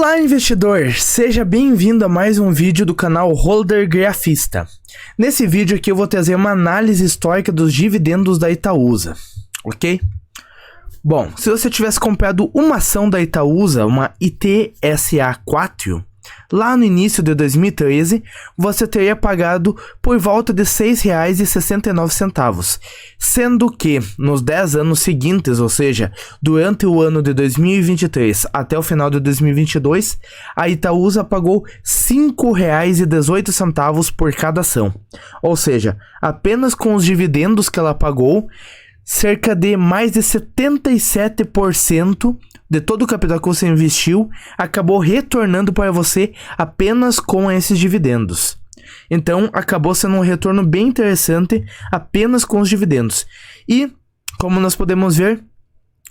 Olá, investidor! Seja bem-vindo a mais um vídeo do canal Holder Grafista. Nesse vídeo aqui eu vou trazer uma análise histórica dos dividendos da Itaúsa, ok? Bom, se você tivesse comprado uma ação da Itaúsa, uma ITSA4, lá no início de 2013, você teria pagado por volta de R$ 6,69, sendo que nos 10 anos seguintes, ou seja, durante o ano de 2023 até o final de 2022, a Itaúsa pagou R$ 5,18 por cada ação. Ou seja, apenas com os dividendos que ela pagou, cerca de mais de 77% de todo o capital que você investiu acabou retornando para você apenas com esses dividendos. Então, acabou sendo um retorno bem interessante apenas com os dividendos. E, como nós podemos ver,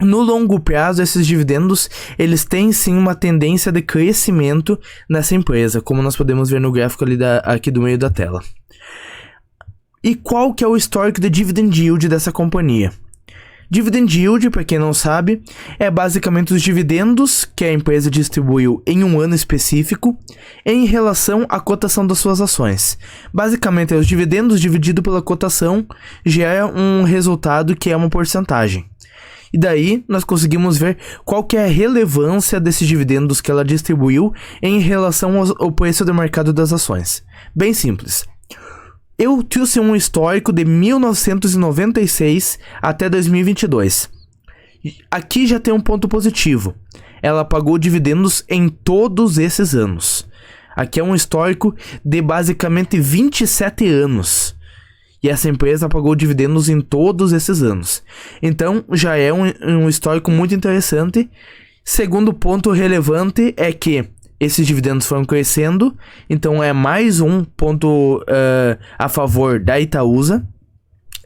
no longo prazo, esses dividendos, eles têm sim uma tendência de crescimento nessa empresa, como nós podemos ver no gráfico ali aqui do meio da tela. E qual que é o histórico de dividend yield dessa companhia? Dividend yield, para quem não sabe, é basicamente os dividendos que a empresa distribuiu em um ano específico em relação à cotação das suas ações. Basicamente, os dividendos dividido pela cotação gera um resultado que é uma porcentagem. E daí, nós conseguimos ver qual que é a relevância desses dividendos que ela distribuiu em relação ao preço do mercado das ações. Bem simples. Eu trouxe um histórico de 1996 até 2022. Aqui já tem um ponto positivo. Ela pagou dividendos em todos esses anos. Aqui é um histórico de basicamente 27 anos. E essa empresa pagou dividendos em todos esses anos. Então já é um histórico muito interessante. Segundo ponto relevante é que esses dividendos foram crescendo, então é mais um ponto a favor da Itaúsa.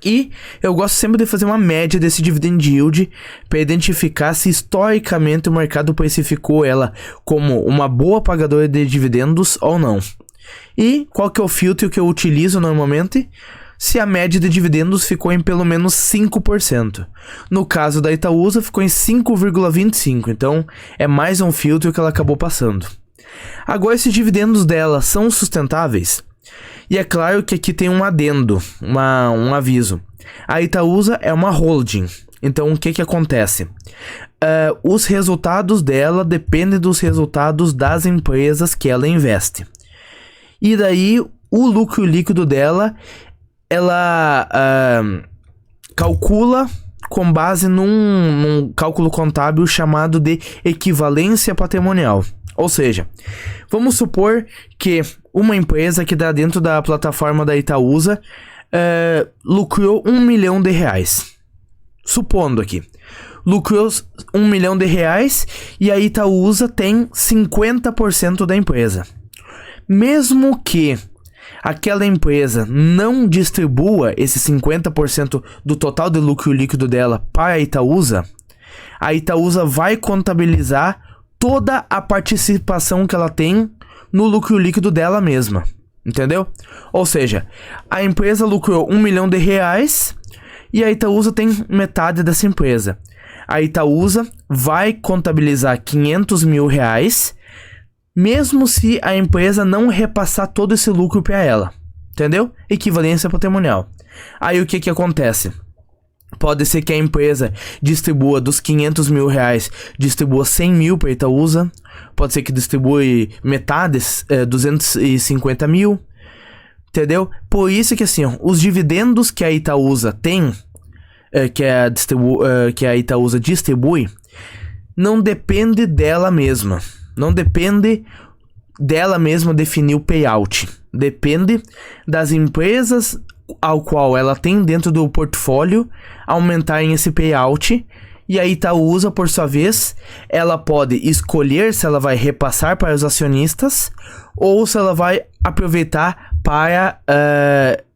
E eu gosto sempre de fazer uma média desse dividend yield para identificar se historicamente o mercado precificou ela como uma boa pagadora de dividendos ou não. E qual que é o filtro que eu utilizo normalmente? Se a média de dividendos ficou em pelo menos 5%. No caso da Itaúsa, ficou em 5,25%. Então, é mais um filtro que ela acabou passando. Agora, esses dividendos dela são sustentáveis? E é claro que aqui tem um adendo, um aviso. A Itaúsa é uma holding. Então, o que acontece? Os resultados dela dependem dos resultados das empresas que ela investe. E daí, o lucro líquido dela ela calcula com base num cálculo contábil chamado de equivalência patrimonial. Ou seja, vamos supor que uma empresa que está dentro da plataforma da Itaúsa lucrou R$ 1 milhão. Supondo aqui, lucrou R$ 1 milhão e a Itaúsa tem 50% da empresa. Mesmo que aquela empresa não distribua esse 50% do total de lucro líquido dela para a Itaúsa vai contabilizar toda a participação que ela tem no lucro líquido dela mesma, entendeu? Ou seja, a empresa lucrou R$ 1 milhão e a Itaúsa tem metade dessa empresa. A Itaúsa vai contabilizar R$ 500 mil, mesmo se a empresa não repassar todo esse lucro para ela, entendeu? Equivalência patrimonial. Aí o que acontece? Pode ser que a empresa distribua dos R$ 500 mil, distribua 100 mil para a Itaúsa. Pode ser que distribui metades, 250 mil, entendeu? Por isso que assim, os dividendos que a Itaúsa tem, que a Itaúsa distribui, não depende dela mesma. Não depende dela mesma definir o payout. Depende das empresas ao qual ela tem dentro do portfólio aumentarem esse payout. E a Itaúsa, por sua vez, ela pode escolher se ela vai repassar para os acionistas ou se ela vai aproveitar para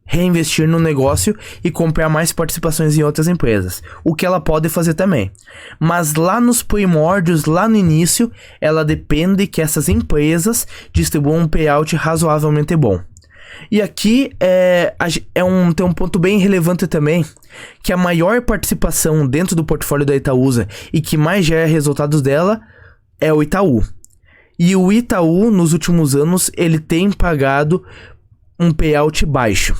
reinvestir no negócio e comprar mais participações em outras empresas, o que ela pode fazer também. Mas lá nos primórdios, lá no início, ela depende que essas empresas distribuam um payout razoavelmente bom. E aqui tem um ponto bem relevante também, que a maior participação dentro do portfólio da Itaúsa e que mais gera resultados dela é o Itaú. E o Itaú, nos últimos anos, ele tem pagado um payout baixo.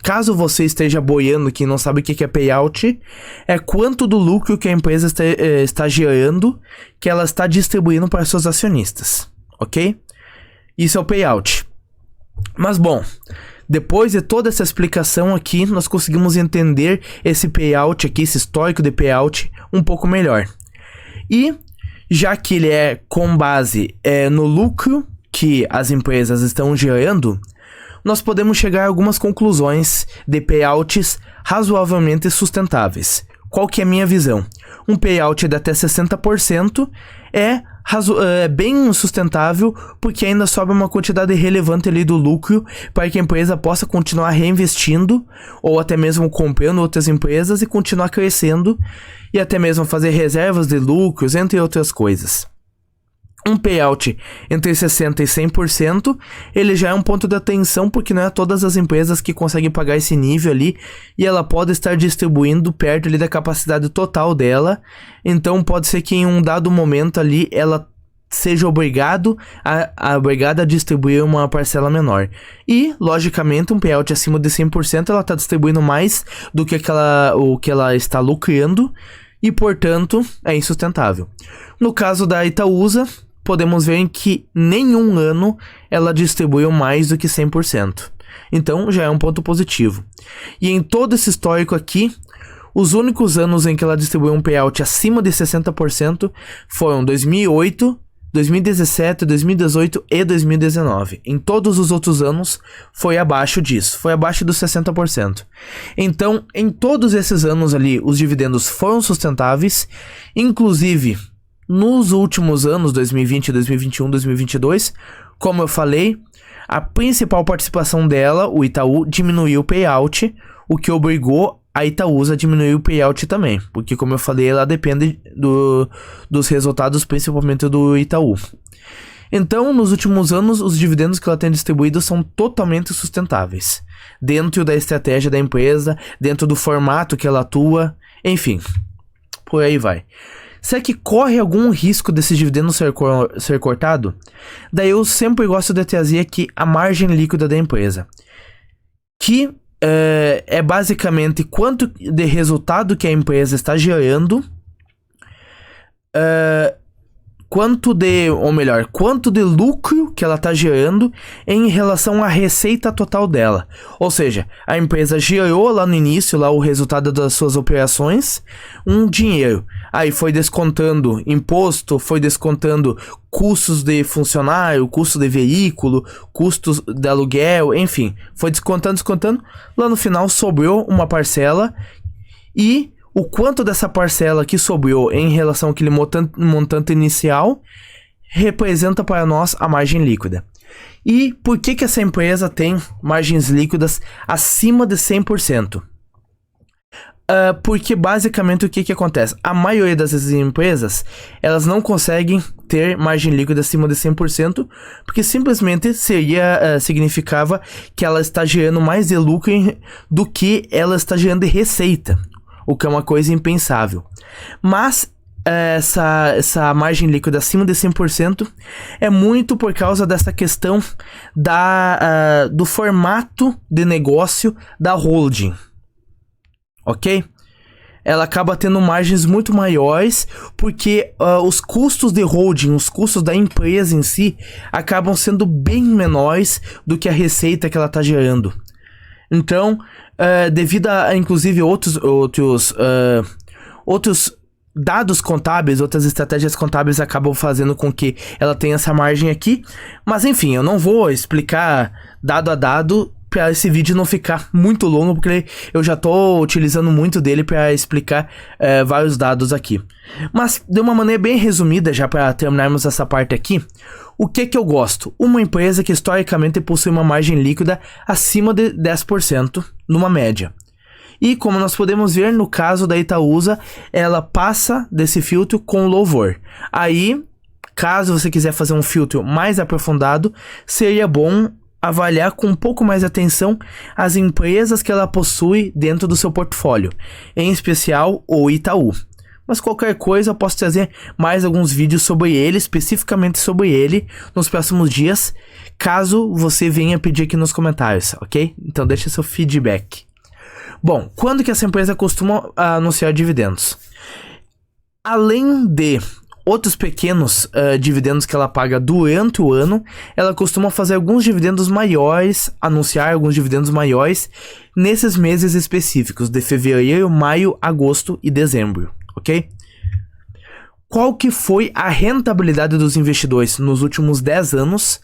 Caso você esteja boiando que não sabe o que é payout, é quanto do lucro que a empresa está gerando, que ela está distribuindo para seus acionistas, ok? Isso é o payout. Mas bom, depois de toda essa explicação aqui, nós conseguimos entender esse payout aqui, esse histórico de payout, um pouco melhor. E já que ele é com base no lucro que as empresas estão gerando, nós podemos chegar a algumas conclusões de payouts razoavelmente sustentáveis. Qual que é a minha visão? Um payout de até 60% é bem sustentável, porque ainda sobra uma quantidade relevante ali do lucro para que a empresa possa continuar reinvestindo ou até mesmo comprando outras empresas e continuar crescendo e até mesmo fazer reservas de lucros, entre outras coisas. Um payout entre 60% e 100%, ele já é um ponto de atenção, porque não é todas as empresas que conseguem pagar esse nível ali, e ela pode estar distribuindo perto ali da capacidade total dela, então pode ser que em um dado momento ali, ela seja obrigada a distribuir uma parcela menor. E, logicamente, um payout acima de 100%, ela está distribuindo mais do que o que ela está lucrando, e, portanto, é insustentável. No caso da Itaúsa, podemos ver que nenhum ano ela distribuiu mais do que 100%. Então, já é um ponto positivo. E em todo esse histórico aqui, os únicos anos em que ela distribuiu um payout acima de 60% foram 2008, 2017, 2018 e 2019. Em todos os outros anos, foi abaixo disso. Foi abaixo dos 60%. Então, em todos esses anos ali, os dividendos foram sustentáveis. Inclusive, nos últimos anos, 2020, 2021, 2022, como eu falei, a principal participação dela, o Itaú, diminuiu o payout, o que obrigou a Itaúsa a diminuir o payout também, porque, como eu falei, ela depende dos resultados, principalmente do Itaú. Então, nos últimos anos, os dividendos que ela tem distribuído são totalmente sustentáveis, dentro da estratégia da empresa, dentro do formato que ela atua, enfim, por aí vai. Será que corre algum risco desse dividendo ser cortado? Daí eu sempre gosto de trazer aqui a margem líquida da empresa, que é basicamente quanto de resultado que a empresa está gerando, quanto de lucro que ela está gerando em relação à receita total dela. Ou seja, a empresa gerou lá no início lá o resultado das suas operações, um dinheiro. Aí foi descontando imposto, foi descontando custos de funcionário, custo de veículo, custos de aluguel, enfim. Foi descontando. Lá no final sobrou uma parcela, e o quanto dessa parcela que sobrou em relação àquele montante inicial representa para nós a margem líquida. E por que essa empresa tem margens líquidas acima de 100%? Porque basicamente o que acontece? A maioria das empresas, elas não conseguem ter margem líquida acima de 100%, porque simplesmente significava que ela está gerando mais de lucro do que ela está gerando de receita, o que é uma coisa impensável. Mas essa margem líquida acima de 100% é muito por causa dessa questão do formato de negócio da holding. Ok? Ela acaba tendo margens muito maiores, porque os custos de holding, os custos da empresa em si, acabam sendo bem menores do que a receita que ela está gerando. Então, devido a inclusive outros dados contábeis, outras estratégias contábeis acabam fazendo com que ela tenha essa margem aqui. Mas enfim, eu não vou explicar dado a dado para esse vídeo não ficar muito longo, porque eu já tô utilizando muito dele para explicar vários dados aqui. Mas de uma maneira bem resumida, já para terminarmos essa parte aqui, o que eu gosto? Uma empresa que historicamente possui uma margem líquida acima de 10%, numa média. E como nós podemos ver, no caso da Itaúsa, ela passa desse filtro com louvor. Aí, caso você quiser fazer um filtro mais aprofundado, seria bom avaliar com um pouco mais de atenção as empresas que ela possui dentro do seu portfólio, em especial o Itaú. Mas qualquer coisa eu posso trazer mais alguns vídeos sobre ele, especificamente sobre ele, nos próximos dias, caso você venha pedir aqui nos comentários, ok? Então deixa seu feedback. Bom, quando que essa empresa costuma anunciar dividendos? Além de outros pequenos dividendos que ela paga durante o ano, ela costuma fazer alguns dividendos maiores, anunciar alguns dividendos maiores nesses meses específicos de fevereiro, maio, agosto e dezembro, ok? Qual que foi a rentabilidade dos investidores nos últimos 10 anos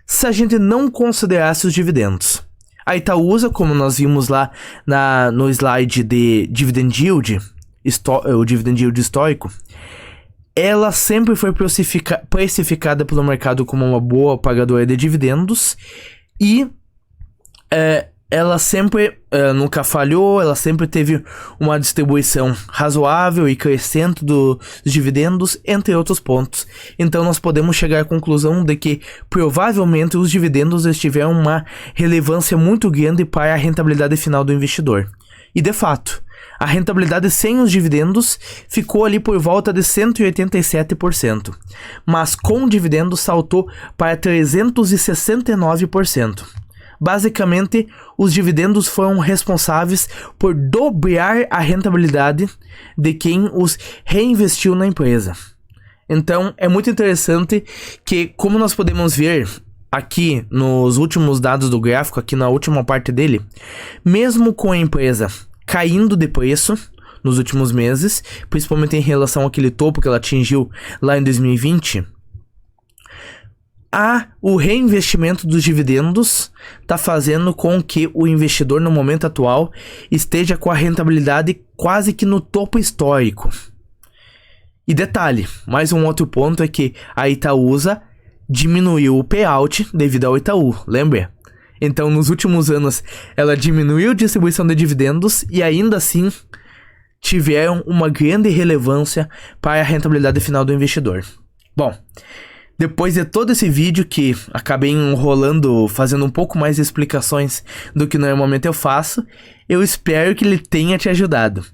se a gente não considerasse os dividendos? A Itaúsa, como nós vimos lá no slide de dividend yield, o dividend yield histórico, ela sempre foi precificada pelo mercado como uma boa pagadora de dividendos e ela sempre nunca falhou, ela sempre teve uma distribuição razoável e crescente dos dividendos, entre outros pontos. Então nós podemos chegar à conclusão de que provavelmente os dividendos tiveram uma relevância muito grande para a rentabilidade final do investidor. E de fato, a rentabilidade sem os dividendos ficou ali por volta de 187%, mas com dividendos saltou para 369%. Basicamente, os dividendos foram responsáveis por dobrar a rentabilidade de quem os reinvestiu na empresa. Então, é muito interessante que, como nós podemos ver aqui nos últimos dados do gráfico, aqui na última parte dele, mesmo com a empresa caindo de preço nos últimos meses, principalmente em relação àquele topo que ela atingiu lá em 2020, o reinvestimento dos dividendos está fazendo com que o investidor no momento atual esteja com a rentabilidade quase que no topo histórico. E detalhe, mais um outro ponto é que a Itaúsa diminuiu o payout devido ao Itaú, lembra? Então, nos últimos anos, ela diminuiu a distribuição de dividendos e ainda assim tiveram uma grande relevância para a rentabilidade final do investidor. Bom, depois de todo esse vídeo que acabei enrolando, fazendo um pouco mais de explicações do que normalmente eu faço, eu espero que ele tenha te ajudado.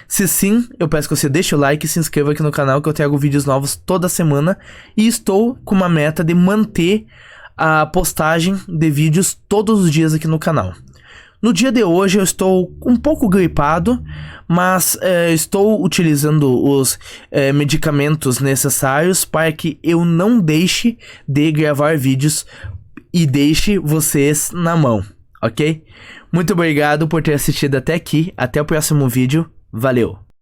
Se sim, eu peço que você deixe o like e se inscreva aqui no canal, que eu trago vídeos novos toda semana e estou com uma meta de manter a postagem de vídeos todos os dias aqui no canal. No dia de hoje eu estou um pouco gripado, mas estou utilizando os medicamentos necessários para que eu não deixe de gravar vídeos e deixe vocês na mão, ok? Muito obrigado por ter assistido até aqui, até o próximo vídeo, valeu!